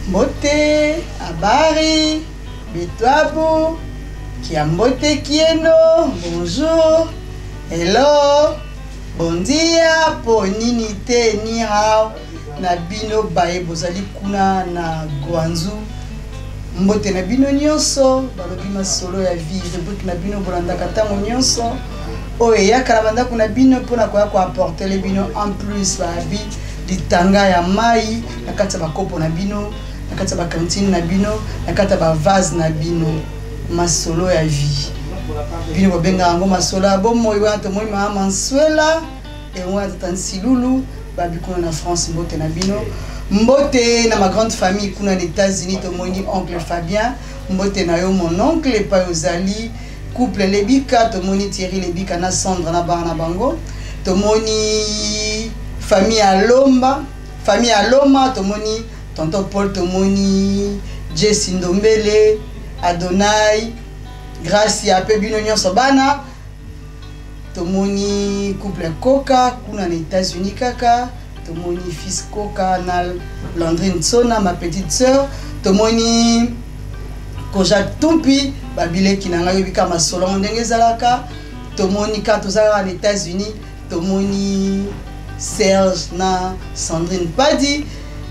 Mbote, habari, bitwabu, kiambote kieno, bonjour, hello, bon dia, po nini te ni hao, na bino bae bozali kuna na Guangzhou. Mbote na bino nyonso, balobi masolo ya vie, rebuki na bino bolandaka tango nyonso. Oye, yakala banda kuna bino pona kwa apporter le bino en plus la vie, litanga ya mai, nakati ba kopo na bino. Nakata ba cantine na bino, nakata ba vase na bino, masolo ya vie. Bino bobenga ngo masolo ya bomo iwa to moi mama Nswela et moi tansi Lulu, babi kuna na France mbote na bino. Mbote na ma grande famille kuna na États-Unis to moni oncle Fabien, mbote na yo mon oncle pa ozali, couple Lebika to moni Thierry Lebika na Sandra na bana bango, to moni famille Alomba, famille Aloma to moni tonton Paul Tomoni, Jesse Ndombele, Adonai, Gracia, Pebino Nyonso Bana, Tomoni couple Coca, kuna na États-Unis kaka, Tomoni fils Coca na Landrine Sona, ma petite sœur, Tomoni Kojak Tumpi, Babile Kinanga Yobika Masolon ndenge zalaka, Tomoni Katozara na États-Unis, Tomoni Serge na Sandrine Padi,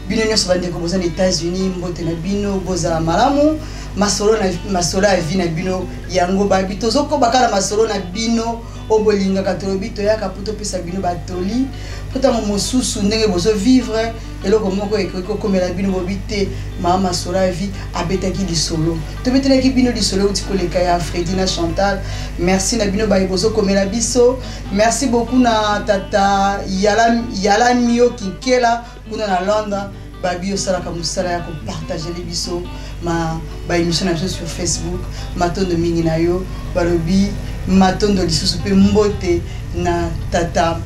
bino nyonso bandeko boza na États-Unis, mbote na bino boza malamu, masolo ya vie na bino yango babi tozoko bakala masolo na bino obolinga katolobi to yaka puto pesa bino batoli pota mosusu ndenge bozo vivre eloko moko ekoko komela bino bobite mama masolo ya vie abetaki lisolo to betelaki bino lisolo uti koleka ya Fredina Chantal. Merci na bino bayi bozo komela biso. Merci beaucoup na tata Yala Mio Kinkela kuna na Londres. Babi osalaka musala ya ko partager les biso ma ba émission na sur Facebook matondo mingi na yo balobi matondo lisusu pe mbote na tata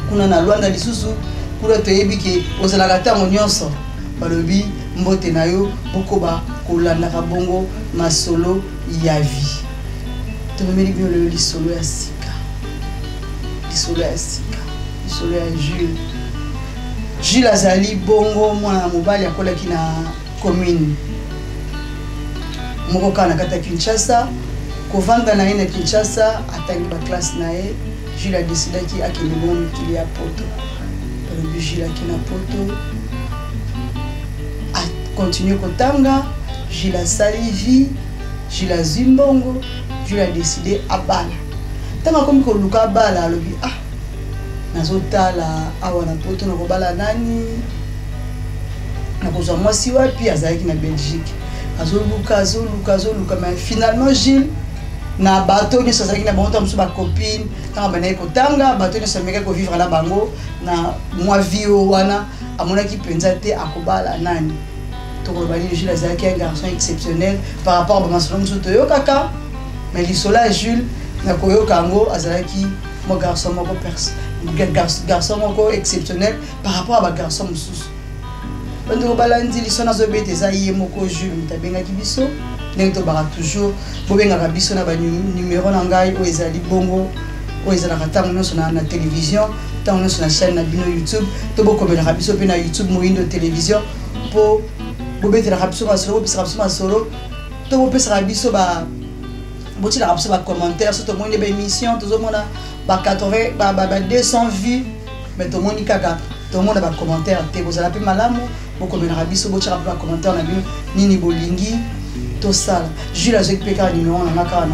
kuna na Luanda lisusu kula toyebi ke osalaka tango nyonso balobi mbote na yo bokoba kolanda ka bongo masolo ya vie to memeli bio le lisolo ya sika lisolo ya Jules azali bongo mwana mobali akolaki na commune moko kana kata Kinshasa kovanda na ye na Kinshasa atangi ba classe na ye. Jules a décidé ki akende bon kili ya poto le Jules akina poto a continuer kotanga. Jules a sali vie, Jules a zimbongo, Jules a décidé abala tanga komi ko luka bala alobi nazotala awa na poto na kobala nani na kozwa mwasi wapi azalaki na Belgique azoluka mais finalement Gilles na bato nyonso azalaki na bango mosusu bacopine ntango bandaki kotanga bato nyonso ameki kovivre na bango na mwa vio wana amonaki mpenza te akobala nani tokoloba nini. Jules azalaki un garçon exceptionnel par rapport a bamasolo mosusu toyokaka mais lisolo ya Jules na koyoka yango azalaki mo garçon moko exceptionnel par rapport à ba garçon mosusu. Bando balandi lisona zo bete za ye moko Jules mutabengaki biso ndenge to bara toujours bobengaka biso na ba numéro na ngai o ezali bongo o ezalaka tango nyonso na télévision tango nyonso na chaîne na bino YouTube to bokomelaka biso pe na YouTube Moyindo télévision po bobetelaka biso masolo bopesaka biso masolo to bopesaka biso ba botilaka biso ba commentaire so tomoni ba émission tozomona ba 80 ba 200 vues mais tomoni kaka tomona ba commentaire te bozala pe malamu bokomelaka biso botilaka ba commentaire na bino nini bolingi tosala. Jules azwaki pe kaka numéro na kaka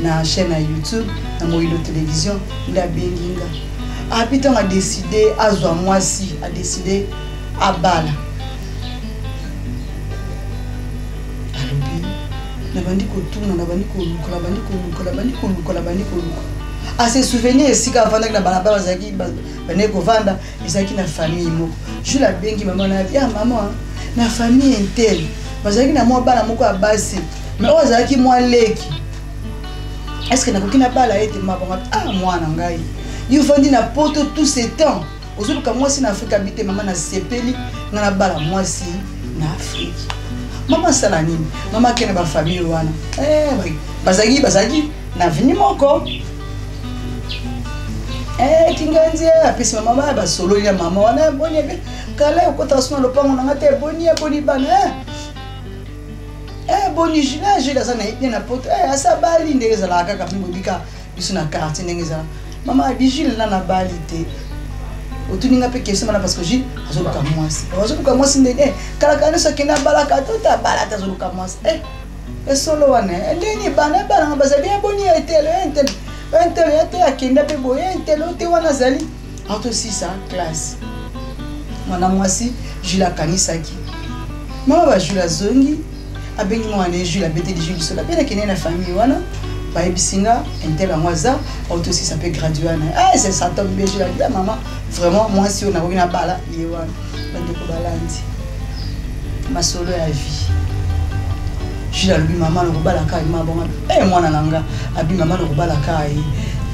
na chaîne ya YouTube na Moyindo télévision nde abengi nga api ntango adécide azwa mwasi adécide abala alobi nabandi kotuna nabandi koluka à se souvenir ici quand vanda na balabala zaki bane ko vanda ezaki na famille moko je la bengi maman na bien maman na famille intel bazaki na moi bana moko abasi mais o zaki moi leki est-ce que na kokina bala ete mabonga ah mwana ngai you vandi na poto tout ce temps ozuluka mwasi na Afrique habite maman na sepeli na bala mwasi na Afrique maman sala nini maman kena ba famille wana bazaki na vini moko kinganzi apesi mama ba solo ya mama wana boni be kala ukota sona lopango na ngate boni bana boni jila sana ipia na poto asa bali ndeza la kaka pingo bika biso na quartier ndengeza mama bijile na bali te otuninga pe kesi mana parce que ji azoluka mwasi ndene kala kana so kena balaka tota balata azoluka mwasi solo wana ndeni bana ngabazabi boni etele entele ate akenda pe boye entele te wana zali auto 6 classe mwana mwasi jila kanisaki mama ba jula zongi abengi mwana jula bete di juli sola pena kene na famille wana ba ebisinga entele ngwaza auto 6 peut graduer na c'est ça top be jula bien maman vraiment moi si on a rien bala ye wana bande ko balandi ma solo ya vie jula lui maman le bala ka ma bonga mwana nanga abi maman le bala ka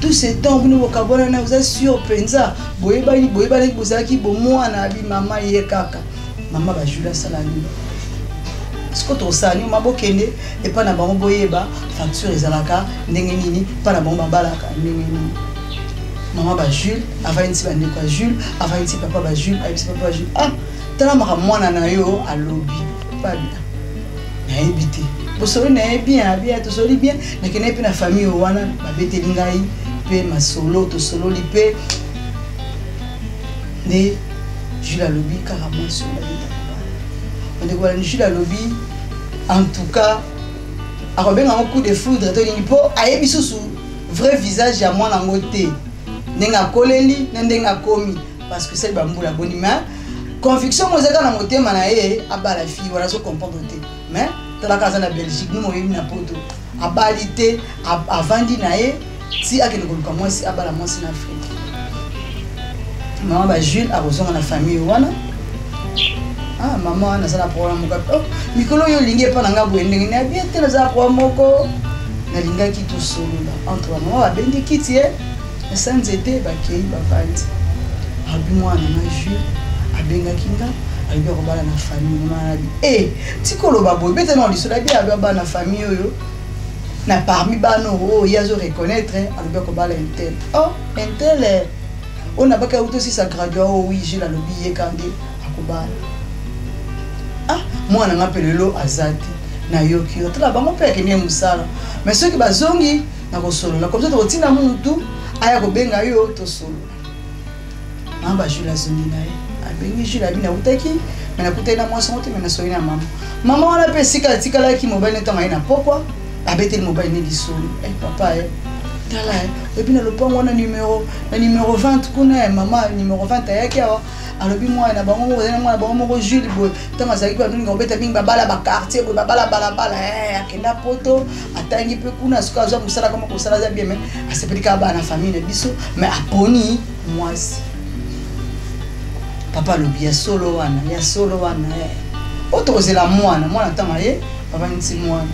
tout ce temps vous nous kabona na vous êtes sûr penza boyeba bozaki bo mwana abi maman ye kaka maman ba jula salani siko to sani mabokende et pas na bango boyeba facture ezalaka ndenge nini pas na bango balaka ndenge nini maman ba Jules avant une bande quoi Jules avant une papa ba Jules avec papa Jules tala maka mwana na yo alobi pas bien na ebité bosolo na bien to soli bien na kene pe na famille wana ba beteli ngai pe masolo to solo li pe ne Jules alobi carrément sur la vie on est quoi Jules alobi en tout cas a rebenga un coup de foudre to ni po ayebi susu vrai visage ya mwana ngote nenga koleli nenga komi parce que c'est bambula bonima conviction mozaka na motema na ye abala fi wala so comprendre te mais tala kaza na Belgique nous moyebi na poto abalité avandi na ye si akene koluka mwasi abala mwasi na Afrique maman ba Jules a rejoint na famille wana maman na sala problème moko mikolo yo lingi pa nanga boendenge na bien te na za problème moko na linga ki to solo entre maman ba bendi kiti sans été bakei bavandi abi mwana na Jules abenga kinga abi ko bala na famille mwana tikolo babo bete na lisola bi abi bala na famille oyo na parmi bano yazo reconnaître abi ko bala intel intel on a baka auto si ça gradué oui j'ai la lobby ye kande akobala mwana ngapelelo azati na yoki tala bango pe kene musala mais ceux qui bazongi na ko solo na comme ça to tina muntu aya ko benga yo to solo mamba jula zongi na ye abengi jula bina utaki mais na kutena mwasa mote mais na soina mama wana pe sika tikala ki mobile neta ngai na pokwa abete le mobile ni solo papa tala ebina lopango wana numéro 20 kuna mama numéro 20 ayaki awa alobi mwana na bango mwana mwana bango moko Jules boy tanga zaki ba nuni ngobeta mingi babala ba quartier boy babala akenda poto atangi pe kuna suka zo musala kama kusala za bien mais asepelika ba na famille na biso mais aponi mwasi papa lobi ya solo wana otozela mwana tanga ye papa nti mwana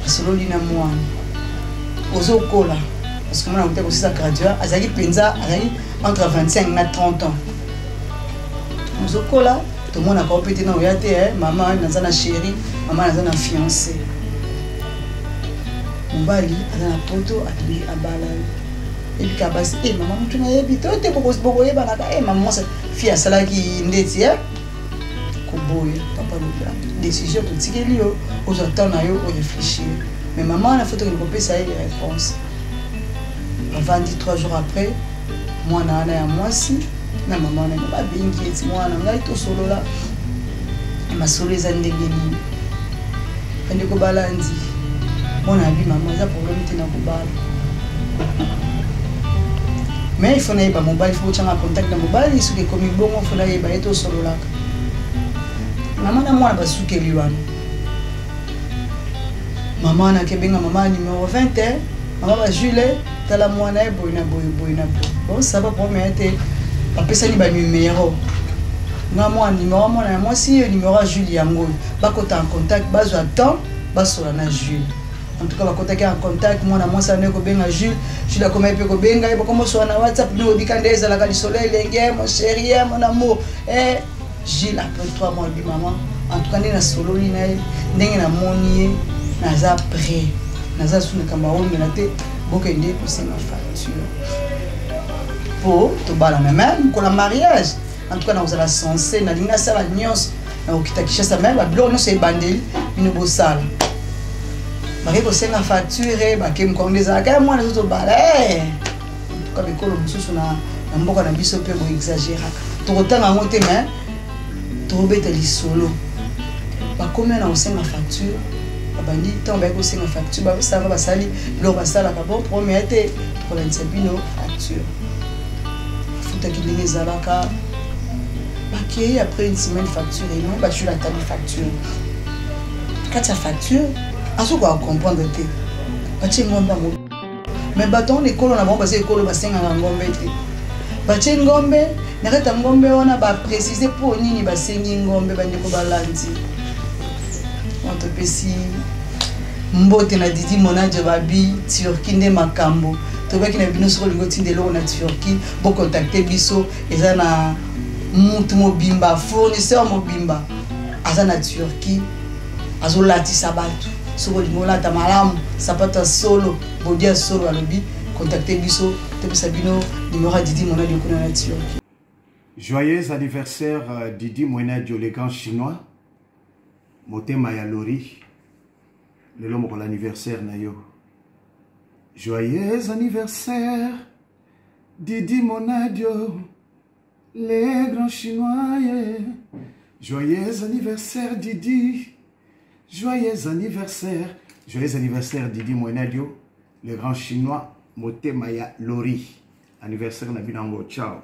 solo lina mwana ozokola parce que moi on était aussi ça gradué azaki penza azaki entre 25 et 30 ans ozokola tout le monde a compété na oyate maman nazana chérie maman nazana fiancé mbali azana poto atuli abala et puis kabasi maman mutu na yebi to te boko yeba na maman sa fille asala ki ndeti koboye papa lobla décision to tikeli yo ozotana yo o réfléchir mais maman la photo que nous ça y réponse avant 3 jours après moi na ya mwasi na maman na ba bingi eti mwana ngai to solo la ma solo za ndenge ni ende ko balandi mona bi maman za problème te na ko bala mais il faut na ba mobile faut changa contact na mobile isu ke komi bongo faut na ba eto solo la maman na mwana ba sukeli wana maman na kebenga maman numéro 20 maman ba Jules tala mwana e boina boina bon ça va pour mettre après ça ni ba numéro nga moi numéro mwana moi si numéro à Jules yango ba ko en contact ba zo temps ba sola na Jules en tout cas ba contacter en contact mwana moi ça ne ko benga Jules Jules comme il peut ko benga e comme so na WhatsApp no bikandeza la kali soleil lenge mon chéri mon amour et Jules après 3 mois dit maman en tout cas na solo ni na ndenge na moni naza prêt naza suna kamba on na te bokende ko c'est ma facture pour to bala même pour la mariage en tout cas nous allons censé na linga sala nyos na okita sa même ba blo no se bandeli bino bosala ba ko senga facture ba ke mkondeza ka mwana zo bala en tout cas bekolo mususu na mboka na biso pe bo exagérer to kotanga ngote mais to beta lisolo ba combien na osenga facture bandi tant ba ko senga facture ba ça va basali lo basala ka bon premier été pour la nsabino facture futa kilingi zalaka ok après une semaine facture et non bah tu la table facture quand ta facture à ce qu'on comprendre te bah tu ngombe mo mais bâton l'école on a bon parce que l'école ba senga ngombe te bah tu ngombe n'arrête ngombe on a ba préciser pour nini ba sengi ngombe ba ndeko balandi on te pesi mbote na Didi Monadio babi Turquie nde makambo to ba kina bino solo ngoti ndelo na Turquie bo contacter biso eza na mutu mobimba fournisseur mobimba azana Turquie azolati sabatu soko limola ta malamu sapata solo bodia solo alobi contacter biso te sabino numéro Didi Monadio kuna na Turquie. Joyeux anniversaire Didi Monadio le grand chinois motema ya lori lelo moko l'anniversaire na yo. Joyeux anniversaire Didi Monadio les grands chinois, yeah. Joyeux anniversaire Didi, joyeux anniversaire Didi Monadio, le grand chinois, Motemaya Lori, anniversaire Nabinango, ciao.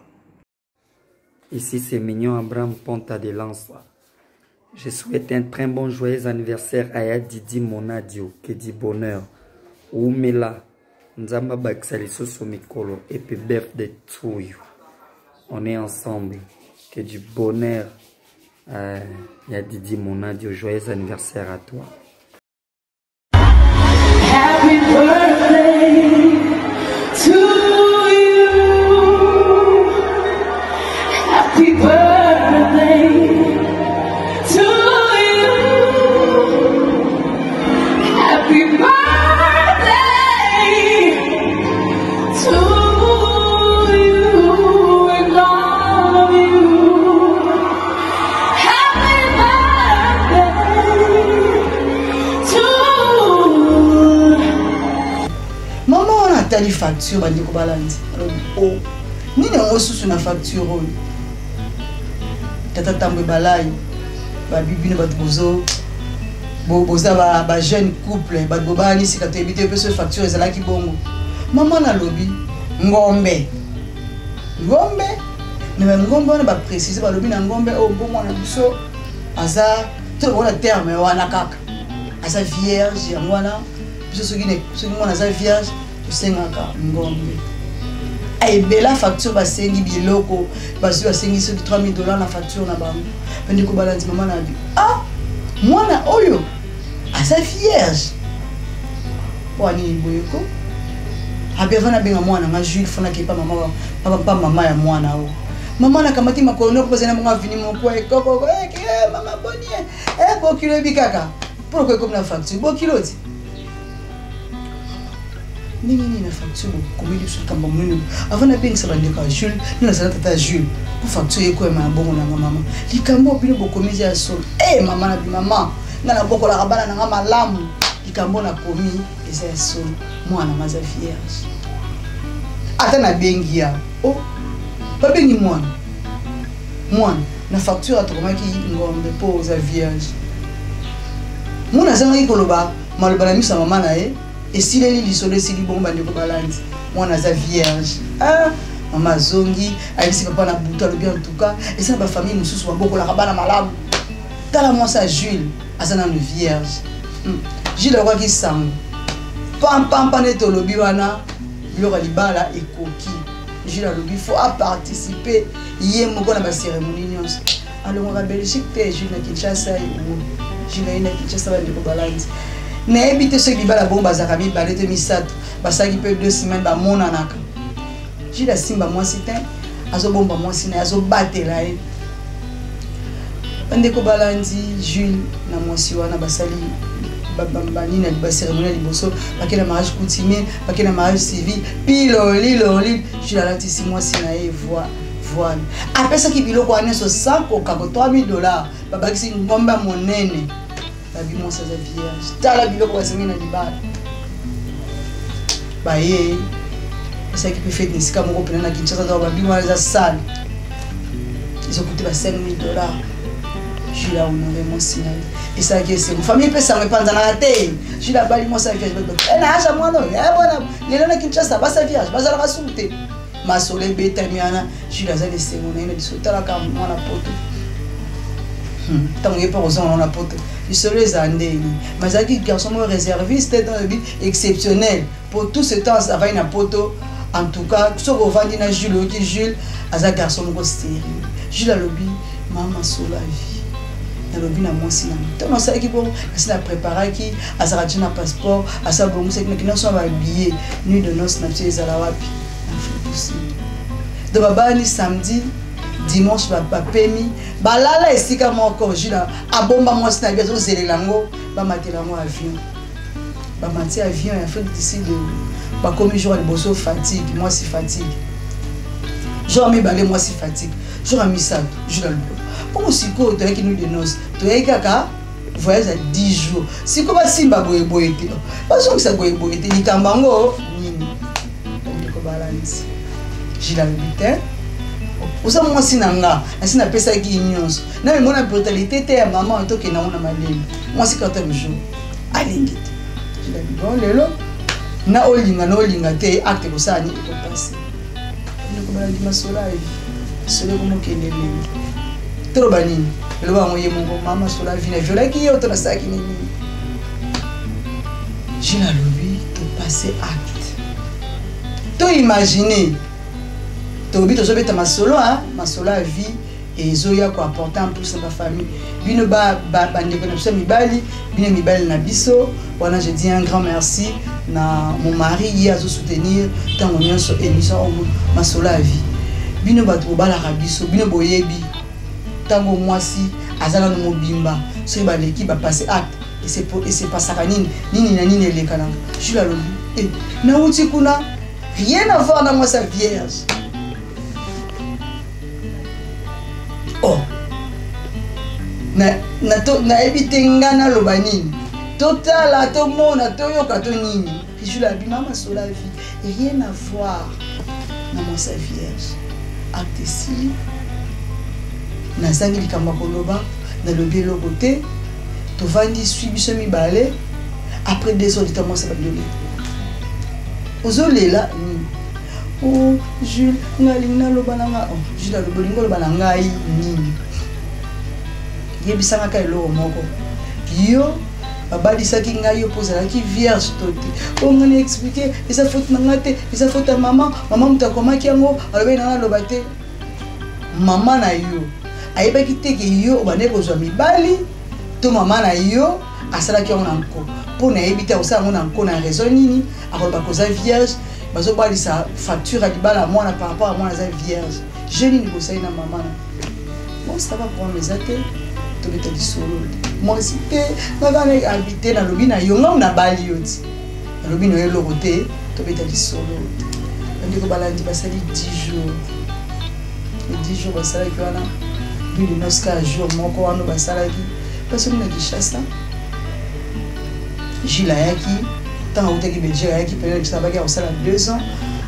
Ici c'est Mignon Abraham Ponta de Lens. Je souhaite un très bon joyeux anniversaire à Didi Monadio, que dit bonheur. Oumela, Nzamba Baksaliso Somikolo, et puis birthday to you. On est ensemble. Que du bonheur. Il y a Didi Monadio. Joyeux anniversaire à toi. Happy birthday to you. Happy birthday to you. Happy birthday to you. tali facture bandi ko balandi oh nini ngo susu na facture oyo tata tambe balai ba bibine ba bozo boza ba jeune couple ba bobani sika to ebite pe so facture ezala ki bongo maman na lobi ngombe ne ba ngombe on ba préciser ba lobi na ngombe o bongo na biso aza to bona terme wana kaka aza vierge ya mwana biso soki mwana aza vierge sengaka ngombe ay bela facture basengi biloko basu basengi soki $3000 na facture na bango pende ko balandi mama na bi ah mwana oyo asa vierge wani boyeko abeva na benga mwana nga Jules fona ke pa mama ya mwana o mama na kamati makolo ko bazena mwa vini mon ko ekoko mama bonie bokilo bikaka pourquoi comme na facture bokilo ti nini na facture comme il sur kamba munene avant na bengisa bandeka Jules na sala tata Jules pour facture ko ma bongo na mama likambo bino bokomizi ya solo mama na bi mama na bokola kabana na malamu likambo na komi eza solo mwana maza vierge ata na bengi ya ba bengi mwana na facture atokomaki ngombe po za vierge mwana zanga koloba maloba na misa mama na et si les lisolo si libomba ndeko balandi mwana za vierge mama zongi ayisi papa na buto le bien en tout cas et ça ba famille mususu ba bokola kabana malamu tala moi ça Jules azana le vierge Jules a qui sang pam pam pam nete olobi wana biloko libala ekoki Jules alobi il faut participer yé moko na ba cérémonie nyonso alongaka Belgique te Jules na Kinshasa Jules na Kinshasa ba ndeko balandi na yebi te soki libala bongo bazaka mibale te misato basaki pe 2 semaines bamonanaka Jules asimba mwasi te azobomba mwasi na azobatela ye ndeko balandi Jules na mwasi wana basali bani na ba cérémonie liboso bakena mariage coutumier bakena mariage civil piloli Jules alati 6 mois na ye voile apesaki biloko wana so sakoka ko $3000 babakisi ngomba monene babi mwasi za vierge tala biloko basengi na libala baye esaki pe fête nisika moko pena na Kinshasa za babi mwasi za sale ils ont coûté $5000 Jules a honoré mon signal. Et ça qui est c'est une famille peut ça me prendre dans la tête. Jules a bali mon sa vierge. Elle a acheté moi non. Eh bon, les gens qui chassent pas sa vierge, pas ça la soulte. Ma soleil bête miana, Jules a laissé mon nez de sauter la cam moi la poto. Tant que pas aux on la poto. Il se les andé. Mais ça qui garçon réserviste dans le but exceptionnel. Pour tout ce temps ça va une poto. En tout cas, ce qu'on vend na Jules qui Jules a un garçon stérile. Jules a lobby maman sur la vie. Lobi na mwasi na to na saki bon asina préparer ki azarati na passeport asa bon c'est que nous sommes habillés nuit de noces na chez ala wapi de baba ni samedi dimanche ba pemi balala esika moko Jules abomba mwasi na biazo zelelango ba matelango avion ba mati avion en fait d'ici de ba commis jour liboso fatigue moi si fatigue jour mi balé moi si fatigue jour mi ça Jules pour siko to yaki nuit de noces to yaka voyage à 10 jours siko ba simba boye te ba so ça boye te likambango nini ndiko balance Jules le butin usa mo sinanga asina pesa ki nyonso na me mona brutalité te ya maman to ke na ona malemi moi si 14 jours alingi Jules bon lelo na olinga te acte ko sani ko passer ndiko balandi masola solo como que ele trop banini le ba moye mongo mama sur la vie na viola ki yo to na saki nini Jules a lobi to passer acte to imaginer to lobi to so beta masolo masolo a vie et zoya ko important pour sa famille bino ba ndeko na biso mibali bino mibali na biso wana je dis un grand merci na mon mari hier à soutenir tant on y so émission masolo a vie bino bato bala rabiso bino boyebi tango mwasi azala no mobimba so ba l'équipe va passer acte et c'est pas ça nini les kananga je la lobi et na uti kuna rien à voir na moi sa vierge oh na ebitenga na lobanini total to mona to yoka to nini je la bi mama sur la vie et rien à voir na moi sa vierge acte si na sangi likamba koloba na lobi eloko te tovandi suivi so mibale après 2 heures de temps ça va donner ozolela oh Jules ngalinga loba nanga oh Jules a lobolingo loba nanga nini yebisanga ka eloko moko yo babalisaki ngai yo pozalaki vierge tote ongani expliquer eza faute nanga te eza faute ya maman mutakomaki yango alobi nanga loba te maman na yo ayebaki te ke yo obande kozwa mibali to maman na yo asalaki yango na nko mpo na yebi te akosala yango na nko na raison nini akoloba koza vierge bazobalisa facture ya libala mwana par rapport à mwana aza vierge je nini kosali na maman na bon ça va problème eza te tobeta lisolo mwasi te nakana habite nalobi na yo ngai na bali yo ti nalobi na yo eloko te tobeta lisolo ndeko balandi basali 10 jours les 10 jours basalaki wana puis le noska jour moko wana basalaki parce que na Kinshasa Jules ayaki tant autaki Belgique ayaki période ça va au sala 2 ans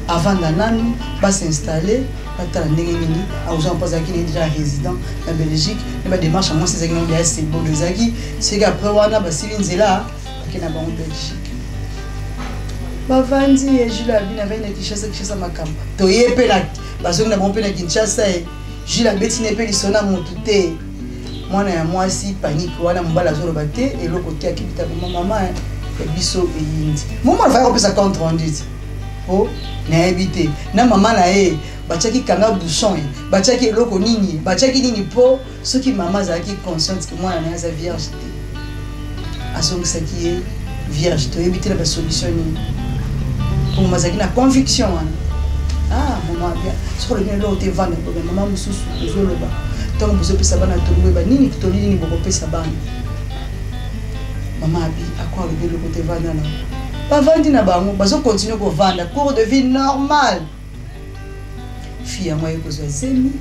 avant dananu ba s'installer batala ndenge nini auzon pozaki ni déjà résident na Belgique et ba démarche moi c'est exactement bien c'est beau zaki c'est qu'après wana ba silinzela akina ba en Belgique ba vandi et Jules a bien avec na Kinshasa makamba to yepe na bazongi na bon pe na Kinshasa Jules a beti ne pe lisona mutu te mwana ya mwasi panique wana mbala zolo bate et le côté akibita maman biso eyindi momo na fa ko pesa compte rendu po na habité na maman na ye bachaki kanga bouchon bachaki eloko nini bachaki nini po soki maman azalaki consciente que moi na za vierge azongisaki ye vierge to éviter la solution ni pour mazaki na conviction ah maman bien sur le bien là te vendre maman mususu ezoloba tant vous pesa bana toloba nini kitoli nini boko pesa bana maman abi akwa le bien le te vendre na pas vendre na bango bazo continuer ko vendre cours de vie normal fille moi ekozwa zemi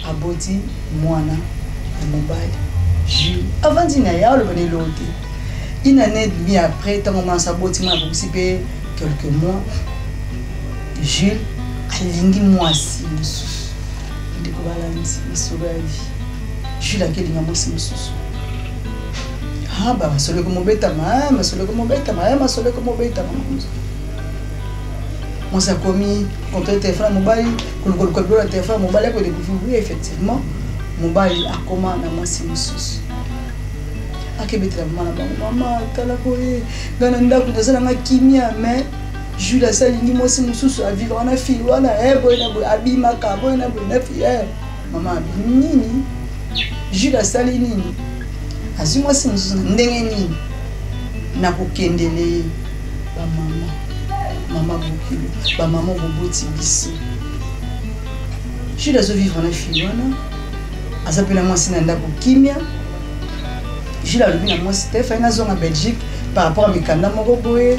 aboti mwana na mobile Jules avant dina ya le bane lote une année et demie après tant on sa boti m'a participé quelques mois Jules alingi mwasi mususu ndiko balanzi misolo ya vie Jules akelinga mwasi mususu ah ba masolo ko mobeta moi ça commis contre le téléphone mobile le téléphone mobile pour découvrir oui effectivement mobile a comment na mwasi mususu akebetela maman tala ko ngana ndako ndazana nga kimia mais Jules asalingi mwasi mususu a vivre na fille wana boy na boy abima ka boy na boy na fille maman nini Jules asali nini azi mwasi mususu ndenge nini na kokendele ba maman bokilo ba maman boboti biso Jules azo vivre na fille wana asapela mwasi na ndako kimia Jules alobi na mwasi te fa na zonga Belgique par rapport à mikanda moko boye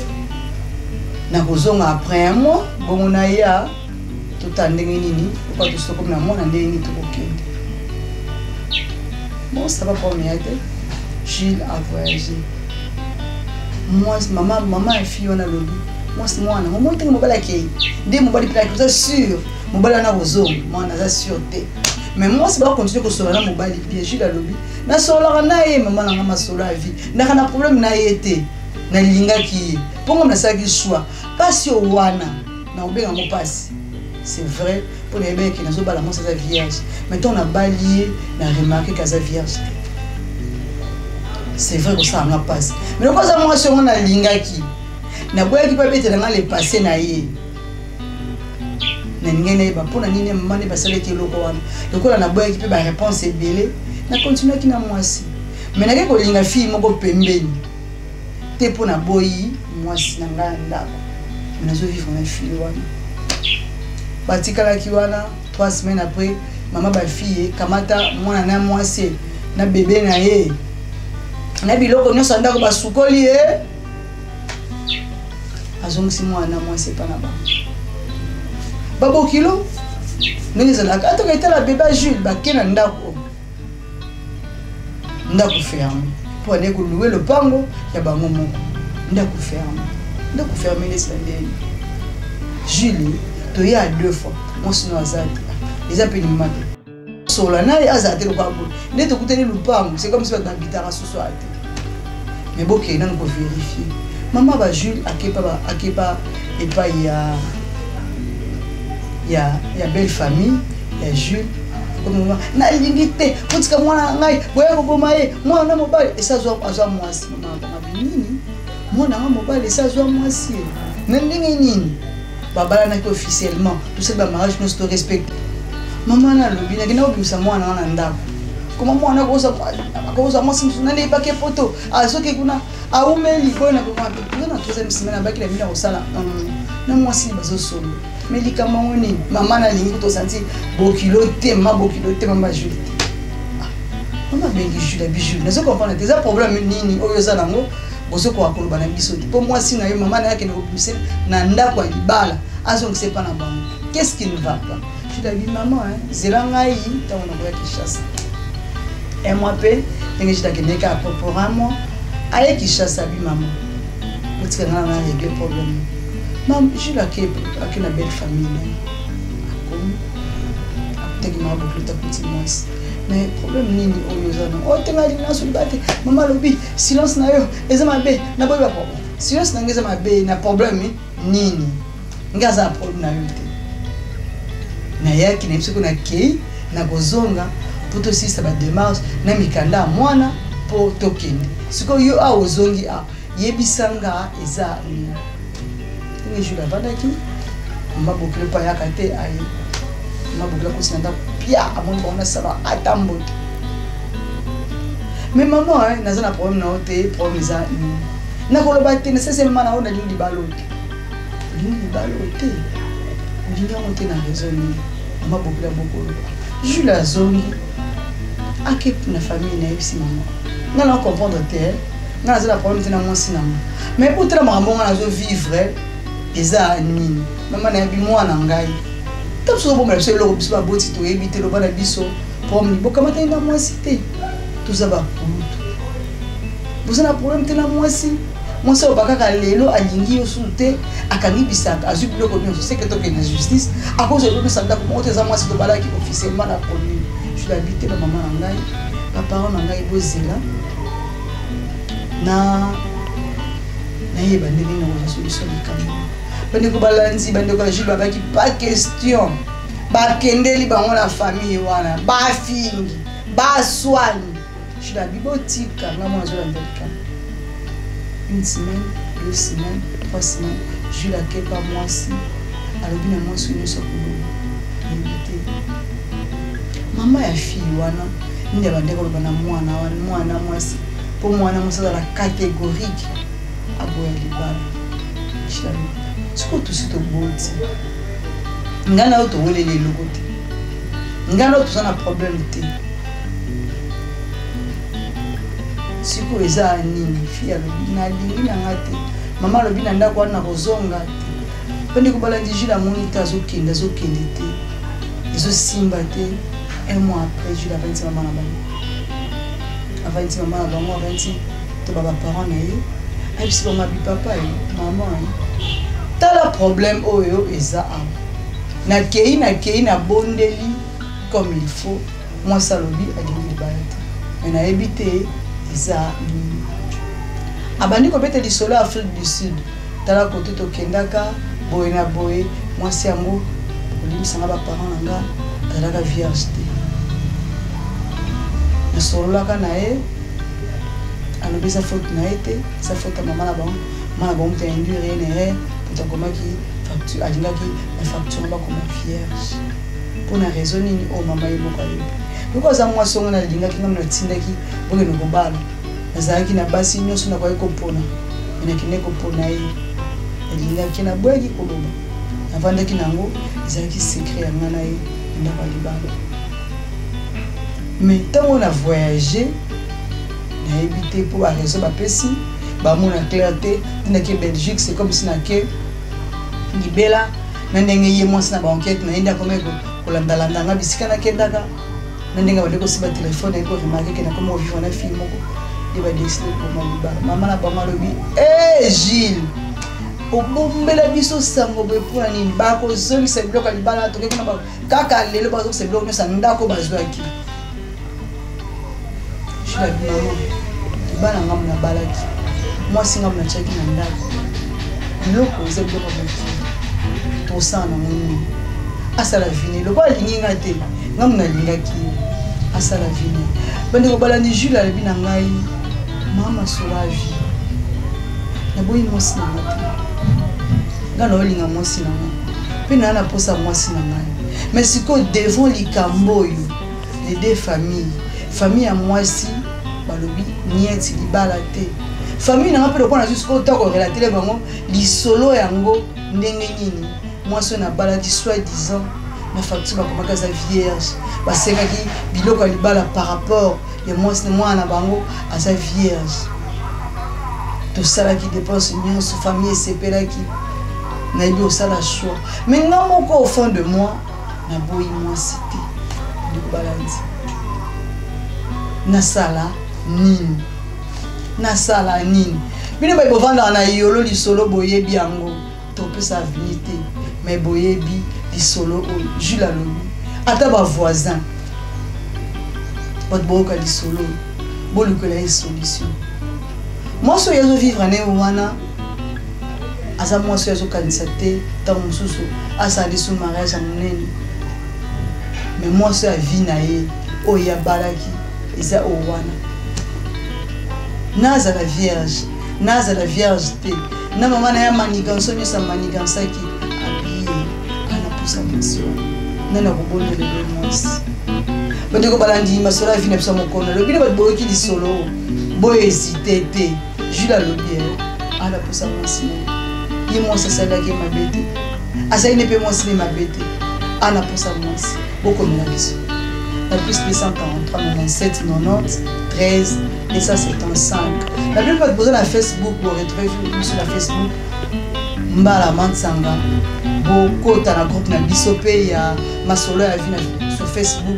na kozonga après un mois bongo na ya tota ndenge nini kwa to soko na mwana ndenge nini to kokende bon ça va pas mieux Jules a voyagé moi maman et fille on a lobi moi c'est moi na moi tengo mobala ke de mobali pla que sûr mobala na bozo moi na za sûreté mais moi c'est pas continuer ko sola na mobali bien Jules a lobi na sola na ye maman na ma sola vie na kana problème na yete na linga ki pongo na sa ki choix pas au wana na obenga mo passe c'est vrai pour les mecs qui na zo bala moi ça vierge maintenant on a balié na remarqué que ça vierge c'est vrai que ça n'a pas passé mais le cause moi sur on a linga ki na boya ki pa bete na le passé na ye na ngene ba pona nini mane ba sale ki loko wana lokola na boya ki pe ba réponse ebele na continuer ki na mwasi mais na ko linga fille moko pembeni te pona boyi mwasi na nganda mais nazo vivre na fille wana batikala ki wana 3 semaines après maman ba fille kamata mwana na mwasi na bébé na ye na biloko nyonso ndako basukoli ye azongisi mwana mwasi pa na ba babokilo ndenge ezalaka atoka etala bébé Jules bakena ndako ferme po ane koluwe lopango ya bango moko ndako ferme lesi ndeni Jules toya 2 fois mwasi no azati eza pe ni mate sola naye azate lokabo nde tokuteli lupango c'est comme si ba guitare susu ate mais boke nan ko vérifier maman ba Jules akepa epa ya belle famille ya Jules comme na limité kotika mwana ngai boya ko boma ye mwana mobile esa zo azwa mwasi maman ba nini mwana mobile esa zo mwasi na ndenge nini babala na ki officiellement tout ça ba mariage nous se respecte maman na lobi na kina obimisa mwana wana ndako koma mwana koza mwasi msuna ne bake poto azoke kuna aumeli bona koma na troisième semaine baki la mina osala na mwasi bazo solo melika mangoni maman na lingi to senti bokilo te mama Jules maman bengi Jules bijou na zo comprendre des problèmes nini oyo za nango bozo ko akoloba na biso po mwasi na yo maman na yake na obimisa na ndako ya libala azongise pa na bango qu'est-ce qui ne va pas je lui dis maman zelangai tant on a Kinshasa et moi pe tengi jita keneka proprement allez Kinshasa bi maman parce que na régler problème maman je la ke na belle famille comme tegi ma beaucoup ta petite moise mais problème nini oyo zana o tenga dina so libate maman lobi silence na yo ezama be na boy ba problème silence na ngeza ma be na problème nini ngaza problème na yo na yaki na psiko na kei na kozonga poto sisa ba démarche na mikanda mwana po tokende siko yo a ozongi a yebisanga eza ni Jules avandaki mama bokile pa yakate aye mama bokile ko sinanda pia amon bona sala atambo mais maman naza na problème na ote problème za na koloba te na sese mama na ona lingi balote lingi monte na raison ni mama bokile bokolo Jules azongi ake na famille na yebisi mama na na comprendre te na za la problème te na moi sinama mais pour tellement maman na zo vivre eza nini mama na yabi mwana ngai tapso bo mala selo biso ba boti to ebite lo bana biso pom ni boka mata na moi cité tout ça ba pulutu vous avez un problème te na moi si moi ça ba kaka lelo alingi osunte akani bisaka azu biloko bien c'est que to que na justice à cause de lo sanda ko moto za moi si to bala ki officiellement na commune je l'habite na mama na ngai ba parents na ngai bozela na yeba ndenge na solution likamo bande ko balanzi bande ko Jules babaki pas question ba kendeli bango la famille wana ba fingi ba soigne je la bibotika na moi je l'endelika une semaine 2 semaines 3 semaines Jules a que pas moi si alobi na moi soigner so ko limité mama ya fille wana nde bande ko bana mwana moi si pour moi na moi ça la catégorique aboya libala je la siko tusito boti ngana auto welele lokote ngana auto sana problème te siko eza nini fia lobi na lingi na ngate mama lobi na ndako na kozonga te pende ko bala Jules la monita zo kende te ezo simba te un mois après Jules a 20 maman na bango avant maman na bango avant to baba parents na ye ai si maman bi papa et maman tala problème oyo eza am na kei na bondeli comme il faut moi salobi alingi balate mais na ebité eza abandi ko bete di solo Afrique du Sud tala côté to kendaka boye na boye moi si yango olimisa ba parents nanga tala ka vierge na solo la kana e alobi sa faute na été sa faute maman na bon maman bon te induire rien comment qui facture a dit la facture va comme vierge pour une raison ni oh maman il beaucoup pourquoi ça moi songa na linga ki ngam na tinda ki boke no kobala nazaki na basi nyoso na kwa kopona ina kine kopona yi linga ki na bweki koloba avanda ki nango ezaki secret ya ngana yi nda balibala mais tant on a voyagé na évité pour la raison ba pesi ba mona clarté na ke Belgique c'est comme si na ke libela na ndenge ye mwasi na ba enquête na inda comme ko landalanda nga bisika na kendaka na ndenge ba ko siba téléphone ko remarquer que na comme on vivre na film ko et ba décider pour maliba maman na ba malobi Gilles o bombela biso sango be pour nini ba ko zongi se bloka libala to ke na ba kaka lelo ba zo se bloka sa ndako ba zwaki je la maman libala ngam na balaki moi singa mna chaki na ndako loko ze bloka ba to sana moni asala vini loko alingi ngate ngam na lingaki asala vini bande ko balandi Jules alebi na ngai mama soulavi na boyi mosi na ngate ngana olinga mosi na ngai pe na posa mosi na ngai mais siko devant likambo yo les deux famille ya moisi balobi nieti libala te famille na ngape lokona jusqu'au temps ko relater bango lisolo yango ndenge nini moisi na balaki soi-disant na facture bakomaka za vierge basengaki biloko ya libala par rapport ya moisi mwana bango aza vierge tosalaki dépense nyonso famille esepelaki nayebi osala choix mais nga moko au fond de moi naboyi mwasi te ndikobalandi nasala nini bino bayi bovandaka na yolo lisolo boyebi yango topesa aveni te mais boyebi lisolo oyo Jules alobi ata bavoisin bato boyoka lisolo oyo bolukola ye solution mwasi oyo azovivre ne wana aza mwasi oyo azokanisa te ntango mosusu asali so mariage ya monene mais mwasi oyo avi na ye oyo abalaki eza oyo wana nazala vierge naza la vierge te na mama na ya maniganso nyonso amanigansaki abiye anapusa mwasi wana nana kobondela lelo mwasi bandeko balandi masolo ya vi na biso mokono alobi na bato boyoki lisolo boyo ezite te Jules alobi anapusa mwasi na ye mwasi asalaki mabe te asali ne mpe mwasi ne mabe te anapusa mwasi bokomela biso la plus 243 97 90 13 et ça c'est en 5. La plus pas besoin la Facebook pour retrouver sur la Facebook mbala mansanga beaucoup dans la groupe na bisope ya masolo ya vie sur Facebook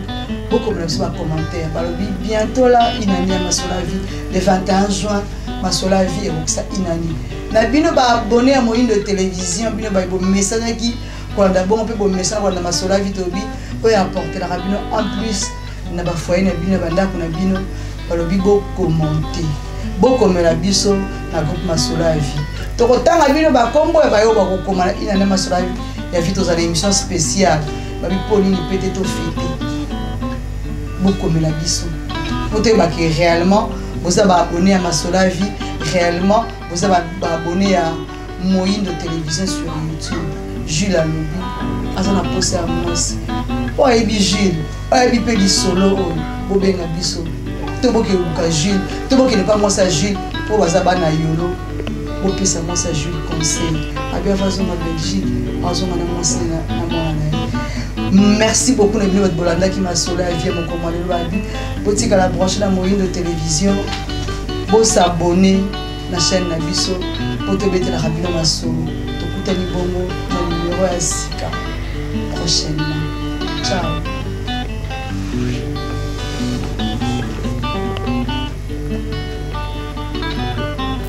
beaucoup me reçoit commentaire balobi bientôt là inani ya masolo ya vie le 21 juin masolo ya vie et ça inani na bino ba abonné à moyen de télévision bino ba bo message qui quand d'abord on peut bon message quand masolo ya vie tobi oyo apporter la rabino en plus na ba foyer na bino ba ndako na bino balobi bo commenter bo komela biso na groupe masolo ya vie to kotanga bino ba kombo ya bayo ba kokoma ina na masolo ya vie tozala émission spéciale ba bi poni ni pété to fêter bo komela biso pote ba que réellement vous avez abonné à masolo ya vie réellement vous avez abonné à moyen de télévision sur YouTube Jules alobi azana posé à mwasi o ebi Jules o ebi pe di solo bo benga biso to boke uka Jules to boke ne pas mwasi à Jules po baza bana yolo bo pesa mwasi à Jules conseil abia façon na Belgique azonga na mwasi na mwana. Merci beaucoup na bino bat bolanda ki masolo ya vie mon commandé lobi botika la branche na moyen de télévision bo s'abonner na chaîne na biso po to betela rabino masolo to kutani bongo na numéro ya sika prochainement. Ciao.